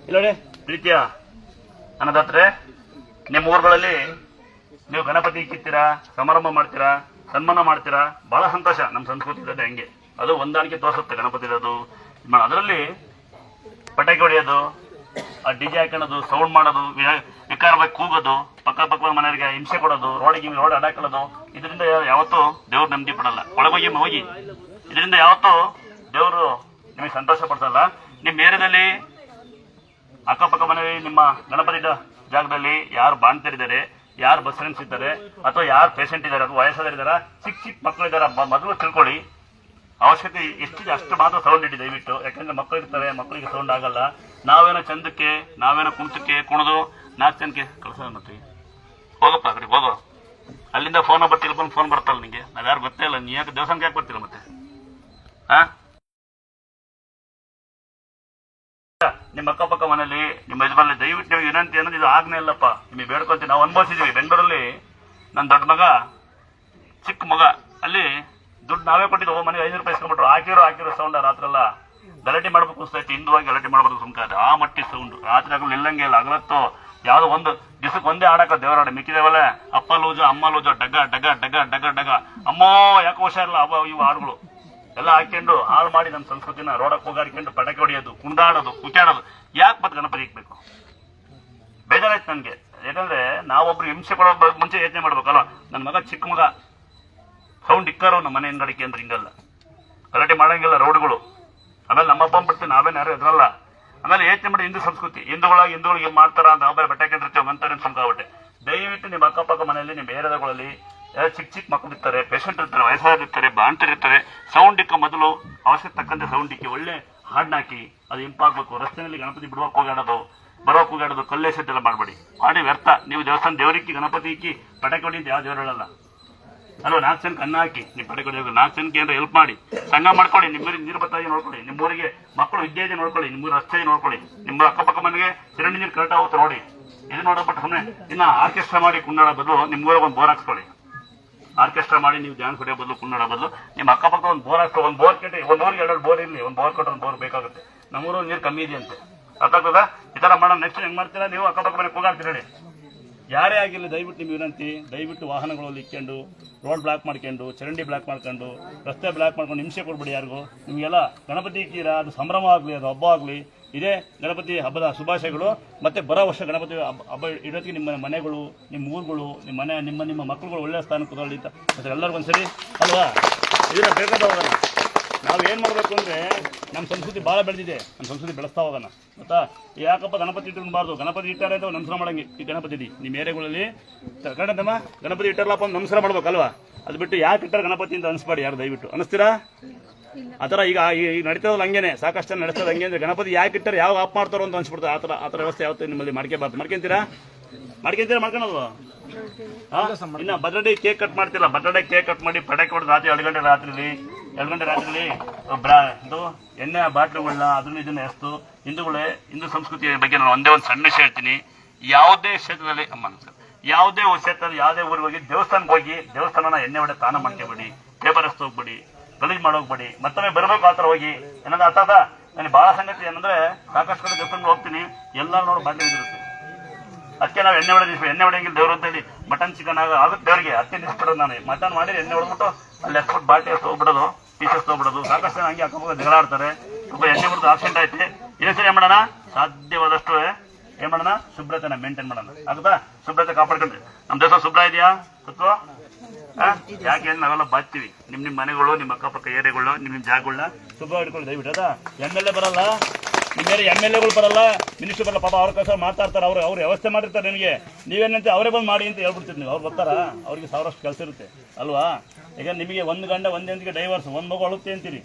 ಇಲ್ಲೋಡಿ ಪ್ರೀತಿಯ ಅನ್ನದಾತ್ರೆ, ನಿಮ್ಮ ಊರುಗಳಲ್ಲಿ ನೀವು ಗಣಪತಿ ಕಿತ್ತೀರಾ, ಸಮಾರಂಭ ಮಾಡ್ತೀರಾ, ಸನ್ಮಾನ ಮಾಡ್ತೀರಾ, ಬಹಳ ಸಂತೋಷ. ನಮ್ಮ ಸಂಸ್ಕೃತಿ ಇದೆ ಹಂಗೆ, ಅದು ಹೊಂದಾಣಿಕೆ ತೋರಿಸುತ್ತೆ ಗಣಪತಿ ಇರೋದು. ಅದರಲ್ಲಿ ಪಟಾಕಿ ಹೊಡೆಯೋದು, ಆ ಡಿಜೆ ಹಾಕೊಳ್ಳೋದು, ಸೌಂಡ್ ಮಾಡೋದು, ವಿಕಾರವಾಗಿ ಕೂಗೋದು, ಪಕ್ಕದ ಮನೆಯವರಿಗೆ ಹಿಂಸೆ ಕೊಡೋದು, ರೋಡ್ ಅಡಾಕೊಳ್ಳೋದು, ಇದರಿಂದ ಯಾವತ್ತೂ ದೇವ್ರು ನೆಮ್ಮದಿ ಪಡಲ್ಲ. ಒಳಗೋಗಿ ಹೋಗಿ, ಇದರಿಂದ ಯಾವತ್ತೂ ದೇವರು ನಿಮಗೆ ಸಂತೋಷ ಪಡ್ಸಲ್ಲ. ನಿಮ್ಮ ಏರಿಯಾದಲ್ಲಿ ಅಕ್ಕಪಕ್ಕ ಮನೆಯಲ್ಲಿ ನಿಮ್ಮ ಗಣಪತಿ ಜಾಗದಲ್ಲಿ ಯಾರು ಬಾಣ್ತರಿದ್ದಾರೆ, ಯಾರು ಬಸ್ ಫ್ರೆಂಡ್ಸ್ ಇದ್ದಾರೆ, ಅಥವಾ ಯಾರು ಪೇಷಂಟ್ ಇದ್ದಾರೆ, ಅಥವಾ ವಯಸ್ಸಾದರಿದ್ದಾರ, ಚಿಕ್ಕ ಮಕ್ಕಳು ಇದ್ದಾರೆ, ಮೊದಲು ತಿಳ್ಕೊಳ್ಳಿ. ಅವಶ್ಯಕತೆ ಎಷ್ಟಿದೆ ಅಷ್ಟು ಮಾತ್ರ ಸೌಂಡ್ ಇಡಿ ದಯವಿಟ್ಟು. ಯಾಕಂದ್ರೆ ಮಕ್ಕಳು ಇರ್ತಾರೆ, ಮಕ್ಕಳಿಗೆ ಸೌಂಡ್ ಆಗಲ್ಲ. ನಾವೇನೋ ಚಂದಕ್ಕೆ, ನಾವೇನೋ ಕುಂತಕ್ಕೆ ಕುಣಿದು 4 ಜನಕ್ಕೆ ಕಳ್ಸ ಮತ್ತೆ ಹೋಗಪ್ಪ ಕಡೆ ಹೋಗೋ. ಅಲ್ಲಿಂದ ಫೋನ್ ಬರ್ತಿಲ್ಲ, ಬಂದು ಫೋನ್ ಬರ್ತಲ್ಲ ನಿಂಗೆ. ನಾವ್ ಯಾರು ಗೊತ್ತೇ ಇಲ್ಲ, ನೀ ಯಾಕೆ ದೇವಸ್ಥಾನಕ್ಕೆ ಯಾಕೆ ಬರ್ತಿಲ್ಲ ಮತ್ತೆ? ನಿಮ್ಮ ಅಕ್ಕಪಕ್ಕ ಮನೆಯಲ್ಲಿ ನಿಮ್ಮ ಯಜಮಾನ ದಯವಿಟ್ಟು ನೀವು ವಿನಂತಿ ಅನ್ನೋದು ಇದು ಆಗ್ನೇ ಇಲ್ಲಪ್ಪ. ನಿಮಗೆ ಬೇಡ್ಕೊಂತೀವಿ. ನಾವು ಅನುಭವಿಸಿದೀವಿ. ಬೆಂಗಳೂರಲ್ಲಿ ನನ್ನ ದೊಡ್ಡ ಮಗ, ಚಿಕ್ಕ ಮಗ, ಅಲ್ಲಿ ದುಡ್ಡು ನಾವೇ ಕೊಟ್ಟಿದ್ದು. ಮನೆಗೆ 500 ರೂಪಾಯಿ ಇಸ್ಕೊಂಡ್ಬಿಟ್ರು. ಹಾಕಿರೋ ಸೌಂಡ್ ರಾತ್ರೆಲ್ಲ ಗಲಾಟೆ ಮಾಡ್ಬೇಕು ಅನ್ಸ್ತೈತಿ. ಹಿಂದುವಾಗಿ ಗಲಾಟೆ ಮಾಡ್ಬೇಕು ಸುಮ್ಕಾದ ಆ ಮಟ್ಟಿ ಸೌಂಡ್. ರಾತ್ರಿ ಆಗಲು ನಿಲ್ಲಂಗೆ ಇಲ್ಲ. ಅಗಲತ್ತು ಯಾವ್ದೋ ಒಂದು ದಿವಸಕ್ಕೆ ಒಂದೇ ಆಡಕ ದೇವರಾಡ ಮಿಕ್ಕಿದೇವಲ್ಲ. ಅಪ್ಪ ಲೂಜ, ಅಮ್ಮ ಲೂಜ, ಡಗ ಡಗ ಡಗ ಡಗ ಡಗ, ಅಮ್ಮೋ ಯಾಕೆ ಹುಷಾರಿಲ್ಲ ಅವ ಇವು ಹಾಡುಗಳು ಎಲ್ಲ ಹಾಕೊಂಡು ಹಾಳು ಮಾಡಿ ನಮ್ಮ ಸಂಸ್ಕೃತಿನ ರೋಡಕ್ಕೆ ಹೋಗಾಡ್ಕೊಂಡು ಪಟಾಕಿ ಹೊಡೆಯೋದು, ಕುಂದಾಡೋದು, ಕುಚಾಡೋದು. ಯಾಕೆ ಮತ್ತೆ ಗಣಪತಿ ಇಕ್ಬೇಕು? ಬೇಜಾರಾಯ್ತು ನನಗೆ. ಯಾಕಂದ್ರೆ ನಾವೊಬ್ರು ಹಿಂಸೆ ಕೊಡೋ ಮುಂಚೆ ಯೋಚನೆ ಮಾಡ್ಬೇಕಲ್ಲ. ನನ್ನ ಮಗ ಚಿಕ್ಕ ಮಗ ಸೌಂಡ್ ಇಕ್ಕಾರೋ ನಮ್ಮ ಮನೆ ಹಿಂಗಡಿಕೆ ಅಂದ್ರೆ ಹಿಂಗಲ್ಲ, ಗಲಾಟೆ ಮಾಡಂಗಿಲ್ಲ ರೌಡ್ಗಳು. ಆಮೇಲೆ ನಮ್ಮಪ್ಪ ಬಿಡ್ತೀವಿ, ನಾವೇನು ಯಾರು ಎದ್ರಲ್ಲ. ಆಮೇಲೆ ಯೋಚನೆ ಮಾಡಿ ಹಿಂದೂ ಸಂಸ್ಕೃತಿ, ಹಿಂದೂಗಳಿಗೆ ಮಾಡ್ತಾರ ಅಂತ ನಾವು ಬಟ್ಟೆ ಹಾಕೊಂಡಿರ್ತೇವೆ ಅಂತಾರೆ ಸಂಕಾಬಟ್ಟೆ. ದಯವಿಟ್ಟು ನಿಮ್ಮ ಅಕ್ಕಪಕ್ಕ ಮನೆಯಲ್ಲಿ, ನಿಮ್ಮ ಏರಿಯಾಗಳಲ್ಲಿ ಚಿಕ್ಕ ಮಕ್ಕಳು ಇರ್ತಾರೆ, ಪೇಷಂಟ್ ಇರ್ತಾರೆ, ವಯಸ್ಸಾಗಿರ್ತಾರೆ, ಬಾಣ್ತರಿರ್ತಾರೆ. ಸೌಂಡ್ ಇಕ್ಕ ಮೊದಲು ಅವಶ್ಯಕ ತಕ್ಕಂತೆ ಸೌಂಡ್ ಇಕ್ಕಿ ಒಳ್ಳೆ ಹಾಡ್ನಾಕಿ ಅದು ಇಂಪಾಗಬೇಕು. ರಸ್ತೆಯಲ್ಲಿ ಗಣಪತಿ ಬಿಡುವಕ್ಕೆ ಹೋಗಾಡೋದು, ಬರೋಕೆ ಹೋಗಾಡೋದು, ಕಲ್ಲೇಸೆಲ್ಲ ಮಾಡಬೇಡಿ. ಮಾಡಿ ವ್ಯರ್ಥ. ನೀವು ದೇವಸ್ಥಾನ ದೇವರಿಕ್ಕಿ ಗಣಪತಿ ಇಕ್ಕಿ ಪಟಾಕಿ ಹೊಡಿ ಅಂತ ಯಾವ ದೇವರು ಹೇಳಲ್ಲ ಅಲ್ವಾ? 4 ಜನಕ್ಕೆ ಅನ್ನ ಹಾಕಿ ನೀವು ಪಟಾಕಿ ಹೊಡೆಯೋದು, 4 ಜನಕ್ಕೆ ಏನಾರ ಹೆಲ್ಪ್ ಮಾಡಿ, ಸಂಘ ಮಾಡ್ಕೊಳ್ಳಿ. ನಿಮ್ಮೂರಿಗೆ ನೀರು ಬತ್ತಾಗಿ ನೋಡ್ಕೊಳ್ಳಿ, ನಿಮ್ಮೂರಿಗೆ ಮಕ್ಕಳು ವಿದ್ಯೆ ನೋಡ್ಕೊಳ್ಳಿ, ನಿಮ್ಮೂರು ರಸ್ತೆ ನೋಡ್ಕೊಳ್ಳಿ, ನಿಮ್ಮ ಅಕ್ಕಪಕ್ಕ ಮನೆಗೆ ಚರಂಡಿ ನೀರು ಕರೆಕ್ಟ್ ಆಗುತ್ತೆ ನೋಡಿ. ಇದು ನೋಡಬಿಟ್ಟು ಸುಮ್ಮನೆ ಇನ್ನ ಆರ್ಕೆಸ್ಟ್ರಾ ಮಾಡಿ ಕುಂದಾಡೋ ಬದಲು ನಿಮ್ಮೂರಿಗೆ ಒಂದು ಬೋರ್ ಹಾಕ್ಸ್ಕೊಳ್ಳಿ. ಆರ್ಕೆಸ್ಟ್ರಾ ಮಾಡಿ ನೀವು ಡ್ಯಾನ್ಸ್ ಹೊಡೆಯೋ ಬದಲು, ಕುಂದಾಡೋ ಬದಲು ನಿಮ್ಮ ಅಕ್ಕಪಕ್ಕ ಒಂದು ಬೋರ್ ಹಾಕ್ಸ್ಕೊ. ಒಂದು ಬೋರ್ ಕೆಟ್ಟಿ, ಒಂದು ಊರಿಗೆ 2 ಬೋರ್ ಇರಲಿ, ಒಂದು ಬೋರ್ ಕೊಟ್ಟರೆ ಒಂದು ಬೋರ್ ಬೇಕಾಗುತ್ತೆ. ನಮ್ಮೂರು ನೀರು ಕಮ್ಮಿ ಇದೆಯಂತೆ, ಅರ್ಥ ಆಗ್ತದ? ಈ ತರ ಮಾಡೋಣ. ನೆಕ್ಸ್ಟ್ ಹೆಂಗ್ ಮಾಡ್ತೀರಾ ನೀವು? ಅಕ್ಕಪಕ್ಕ ಮನೆಗೆ ಕೂಗಾಡ್ತೀರಿ ಹೇಳಿ. ಯಾರೇ ಆಗಿಲ್ಲ ದಯವಿಟ್ಟು ನಿಮ್ಮ ವಿನಂತಿ, ದಯವಿಟ್ಟು ವಾಹನಗಳಲ್ಲಿ ಇಕ್ಕೊಂಡು, ರೋಡ್ ಬ್ಲಾಕ್ ಮಾಡ್ಕೊಂಡು, ಚರಂಡಿ ಬ್ಲಾಕ್ ಮಾಡ್ಕೊಂಡು, ರಸ್ತೆ ಬ್ಲಾಕ್ ಮಾಡ್ಕೊಂಡು ಹಿಂಸೆ ಕೊಡ್ಬೇಡಿ ಯಾರಿಗೂ. ನಿಮಗೆಲ್ಲ ಗಣಪತಿ ಇಕ್ಕಿರ, ಅದು ಸಂಭ್ರಮ ಆಗಲಿ, ಅದು ಹಬ್ಬ ಆಗಲಿ. ಇದೇ ಗಣಪತಿ ಹಬ್ಬದ ಶುಭಾಶಯಗಳು. ಮತ್ತೆ ಬರೋ ವರ್ಷ ಗಣಪತಿ ಹಬ್ಬ ಇಡೋದಕ್ಕೆ ನಿಮ್ಮ ಮನೆಗಳು, ನಿಮ್ಮ ಊರುಗಳು, ನಿಮ್ಮ ಮಕ್ಕಳುಗಳು ಒಳ್ಳೆಯ ಸ್ಥಾನಕ್ಕೆ ಕೂತ್ಕೊಳ್ಳಿ ಅಂತ ಮತ್ತೆ ಎಲ್ಲರಿಗೂ ಒಂದ್ಸರಿ ಅಲ್ವಾ? ಇದನ್ನ ಬೇಕಾದ ಹೋಗೋಣ. ನಾವು ಏನು ಮಾಡಬೇಕು ಅಂದರೆ, ನಮ್ಮ ಸಂಸ್ಕೃತಿ ಭಾಳ ಬೆಳೆದಿದೆ, ನಮ್ಮ ಸಂಸ್ಕೃತಿ ಬೆಳೆಸ್ತಾ ಹೋಗೋಣ. ಗೊತ್ತಾ? ಯಾಕಪ್ಪ ಗಣಪತಿ ಇಟ್ಕೊಬಾರ್ದು? ಗಣಪತಿ ಇಟ್ಟಾರೆ ಅಂತ ನಮಸ್ಕಾರ ಮಾಡಂಗೆ. ಈ ಗಣಪತಿ ನಿಮ್ಮ ಏರಿಯಾಗಳಲ್ಲಿ ಕನ್ನಡಮ್ಮ ಗಣಪತಿ ಇಟ್ಟಾರಲ್ಲಪ್ಪ ಒಂದು ನಮಸ್ಕಾರ ಮಾಡ್ಬೇಕಲ್ವಾ? ಅದು ಬಿಟ್ಟು ಯಾಕೆ ಇಟ್ಟಾರೆ ಗಣಪತಿ ಅಂತ ಅನಿಸ್ಬಾಡಿ ಯಾರು, ದಯವಿಟ್ಟು. ಅನಿಸ್ತೀರಾ? ಆ ಥರ ಈಗ ನಡೀತದಲ್ಲ ಹಂಗೇನೆ, ಸಾಕಷ್ಟು ಜನ ನಡೆಸ್ತದೆ ಹಂಗೆ. ಅಂದರೆ ಗಣಪತಿ ಯಾಕೆ ಇಟ್ಟಾರೆ, ಯಾವ ಆಫ್ ಮಾಡ್ತಾರೋ ಅಂತ ಅನ್ಸ್ಬಿಡ್ತಾರೆ. ಆ ಥರ ವ್ಯವಸ್ಥೆ ಯಾವತ್ತೂ ನಿಮ್ಮಲ್ಲಿ ಮಾಡ್ಕೋಬಾರ್ದು. ಮಾಡ್ಕೊಂತೀರಾ ಮಾಡ್ಕೊಳಲ್ವ? ಇನ್ನು ಬರ್ತ್ಡೇ ಕೇಕ್ ಕಟ್ ಮಾಡ್ತಿಲ್ಲ. ಬರ್ತ್ಡೇ ಕೇಕ್ ಕಟ್ ಮಾಡಿ ಪಟಾಕಿ ಹೊಡೆದು ರಾತ್ರಿ 2 ಗಂಟೆ ರಾತ್ರಿಲಿ ಇದು ಎಣ್ಣೆ ಬಾಟ್ಲುಗಳನ್ನ ಅದನ್ನ ಇದನ್ನ ಎಸ್ತು ಹಿಂದೂ ಸಂಸ್ಕೃತಿಯ ಬಗ್ಗೆ ನಾನು ಒಂದೇ ಒಂದು ಸಣ್ಣ ವಿಷಯ ಹೇಳ್ತೀನಿ. ಯಾವುದೇ ಕ್ಷೇತ್ರದಲ್ಲಿ ಯಾವುದೇ ಕ್ಷೇತ್ರದಲ್ಲಿ ಯಾವುದೇ ಊರಿಗೆ ಹೋಗಿ ದೇವಸ್ಥಾನಕ್ಕೆ ಹೋಗಿ ದೇವಸ್ಥಾನನ ಎಣ್ಣೆ ಹೊಡೆ ತಾನ ಮಾಡ್ಕೋಬೇಡಿ, ಪೇಪರ್ ಎಸ್ತು ಹೋಗ್ಬೇಡಿ, ಗಲೀಜ್ ಮಾಡೋಗ್ಬೇಡಿ. ಮತ್ತೊಮ್ಮೆ ಬರಬೇಕು ಆ ಥರ ಹೋಗಿ. ಏನಂದ್ರೆ ಅರ್ಥದ ನನಗೆ ಬಹಳ ಸಂಗತಿ ಏನಂದ್ರೆ, ಸಾಕಷ್ಟು ಕಡೆ ದೇವಸ್ಥಾನಕ್ಕೆ ಹೋಗ್ತೀನಿ, ಎಲ್ಲರೂ ನೋಡಿ ಬಾಟ್ಲಿ ಇರುತ್ತೆ. ಅದಕ್ಕೆ ನಾವು ಎಣ್ಣೆ ಹೊಡೆದಿದ್ವಿ. ಎಣ್ಣೆ ಹೊಡೆಯಂಗಿಲ್ಲ ದೇವ್ರು ಅಂತ ಹೇಳಿ ಮಟನ್ ಚಿಕನ್ ಆಗುತ್ತೆ ದೇವರಿಗೆ. ಅದಕ್ಕೆ ನಿಲ್ಸ್ಬಿಡೋದು. ನಾನು ಮಟನ್ ಮಾಡಿ ಎಣ್ಣೆ ಹೊಡೆದ್ಬಿಟ್ಟು ಅಲ್ಲಿ ಎಸ್ಬಿಟ್ಟು ಬಾಟ್ಲಿ ಹೋಗ್ಬಿಡೋದು, ಪೀಸಸ್ ಹೋಗ್ಬಿಡೋದು. ಸಾಕಷ್ಟು ಜನ ಹಂಗೆ ಅಕ್ಕಪಕ್ಕ ಜಗಳಾಡ್ತಾರೆ. ಸ್ವಲ್ಪ ಎಣ್ಣೆ ಹೊಡೆದು ಆಕ್ಸಿಡೆಂಟ್ ಐತಿ. ಇನ್ನೊಂದ್ಸರಿ ಏನ್ ಮಾಡೋಣ, ಸಾಧ್ಯವಾದಷ್ಟು ಏನ್ ಮಾಡೋಣ, ಶುಭ್ರತೆನ ಮೇಂಟೈನ್ ಮಾಡೋಣ. ಆಗುತ್ತಾ? ಶುಭ್ರತೆ ಕಾಪಾಡ್ಕೊಂಡ್ರಿ. ನಮ್ಮ ದೇಶ ಶುಭ್ರ ಇದೆಯಾ ತತ್ವ? ಯಾಕೆ ನಾವೆಲ್ಲ ಬಾಚ್ತೀವಿ. ನಿಮ್ಮ ಮನೆಗಳು, ನಿಮ್ಮ ಅಕ್ಕಪಕ್ಕ ಏರಿಯಾಗಳು, ನಿಮ್ಮ ಜಾಗಗಳನ್ನ ಶುಭ್ರ ಇಟ್ಕೊಳ್ಳಿ ದಯವಿಟ್ಟು. ಅದ MLA ಬರಲ್ಲ, ನಿಮ್ಮ MLAಗಳು ಬರಲ್ಲ, ಮಿನಿಸ್ಟರ್ ಬರಲ್ಲ. ಪಾಪ ಅವ್ರ ಕೆಲಸ ಮಾತಾಡ್ತಾರೆ, ಅವ್ರು ವ್ಯವಸ್ಥೆ ಮಾಡಿರ್ತಾರೆ. ನಿಮಗೆ ನೀವೇನಂತೆ ಅವರೇ ಬಂದು ಮಾಡಿ ಅಂತ ಹೇಳ್ಬಿಡ್ತೀರಿ ನೀವು. ಅವ್ರು ಬರ್ತಾರ? ಅವ್ರಿಗೆ 1000 ಕೆಲಸ ಇರುತ್ತೆ ಅಲ್ವಾ? ಈಗ ನಿಮಗೆ 1 ಗಂಟೆ 1 ಹೆಂಚಿಗೆ ಡೈವರ್ಸ್, 1 ಮಗು ಅಳುತ್ತೆ ಅಂತೀರಿ.